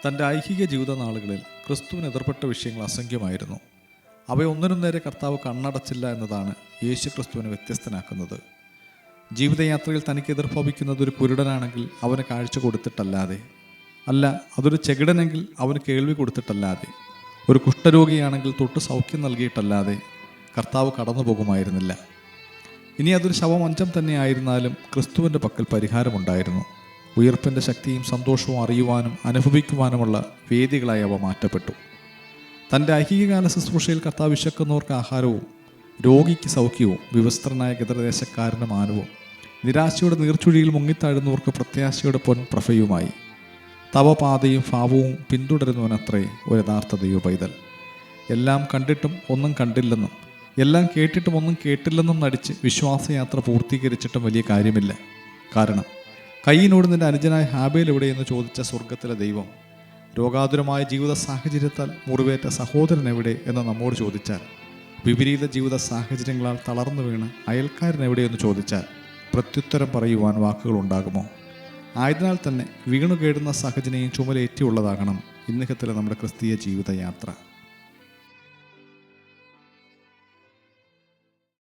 തൻ്റെ ഐഹിക ജീവിത നാളുകളിൽ ക്രിസ്തുവിന് എതിർപ്പെട്ട വിഷയങ്ങൾ അസംഖ്യമായിരുന്നു. അവയൊന്നിനും നേരെ കർത്താവ് കണ്ണടച്ചില്ല എന്നതാണ് യേശു ക്രിസ്തുവിനെ വ്യത്യസ്തനാക്കുന്നത്. ജീവിതയാത്രയിൽ തനിക്ക് എതിർഭവിക്കുന്നത് ഒരു കുരുടനാണെങ്കിൽ അവന് കാഴ്ച കൊടുത്തിട്ടല്ലാതെ, അല്ല അതൊരു ചെകിടനെങ്കിൽ അവന് കേൾവി കൊടുത്തിട്ടല്ലാതെ, ഒരു കുഷ്ഠരോഗിയാണെങ്കിൽ തൊട്ട് സൗഖ്യം നൽകിയിട്ടല്ലാതെ കർത്താവ് കടന്നു പോകുമായിരുന്നില്ല. ഇനി അതൊരു ശവമഞ്ചം തന്നെ ആയിരുന്നാലും ക്രിസ്തുവിൻ്റെ പക്കൽ പരിഹാരമുണ്ടായിരുന്നു. ഉയർപ്പിൻ്റെ ശക്തിയും സന്തോഷവും അറിയുവാനും അനുഭവിക്കുവാനുമുള്ള വേദികളായി അവ മാറ്റപ്പെട്ടു. തൻ്റെ ഐഹികകാല ശുശ്രൂഷയിൽ കർത്താവ് വിശക്കുന്നവർക്ക് ആഹാരവും, രോഗിക്ക് സൗഖ്യവും, വിവസ്ത്രനായ ഗദരദേശക്കാരന് മാനവും, നിരാശയുടെ നീർച്ചുഴിയിൽ മുങ്ങിത്താഴുന്നവർക്ക് പ്രത്യാശയുടെ പൊൻപ്രഭയുമായി തവപാതയും ഭാവവും പിന്തുടരുന്നവനത്രേ ഒരു യഥാർത്ഥ ദൈവ പൈതൽ. എല്ലാം കണ്ടിട്ടും ഒന്നും കണ്ടില്ലെന്നും എല്ലാം കേട്ടിട്ടും ഒന്നും കേട്ടില്ലെന്നും നടിച്ച് വിശ്വാസയാത്ര പൂർത്തീകരിച്ചിട്ടും വലിയ കാര്യമില്ല. കാരണം കയ്യിനോട് നിന്റെ അനുജനായ ഹാബേൽ എവിടെയെന്ന് ചോദിച്ച സ്വർഗത്തിലെ ദൈവം രോഗാതുരമായ ജീവിത സാഹചര്യത്താൽ മുറിവേറ്റ സഹോദരൻ എവിടെ എന്ന് നമ്മോട് ചോദിച്ചാൽ, വിപരീത ജീവിത സാഹചര്യങ്ങളാൽ തളർന്നു വീണ് അയൽക്കാരൻ എവിടെയെന്ന് ചോദിച്ചാൽ പ്രത്യുത്തരം പറയുവാൻ വാക്കുകളുണ്ടാകുമോ? ആയതിനാൽ തന്നെ വീണുകേടുന്ന സാഹചര്യം ചുമലേറ്റിയുള്ളതാകണം ഇന്നകത്തിലെ നമ്മുടെ ക്രിസ്തീയ ജീവിതയാത്ര.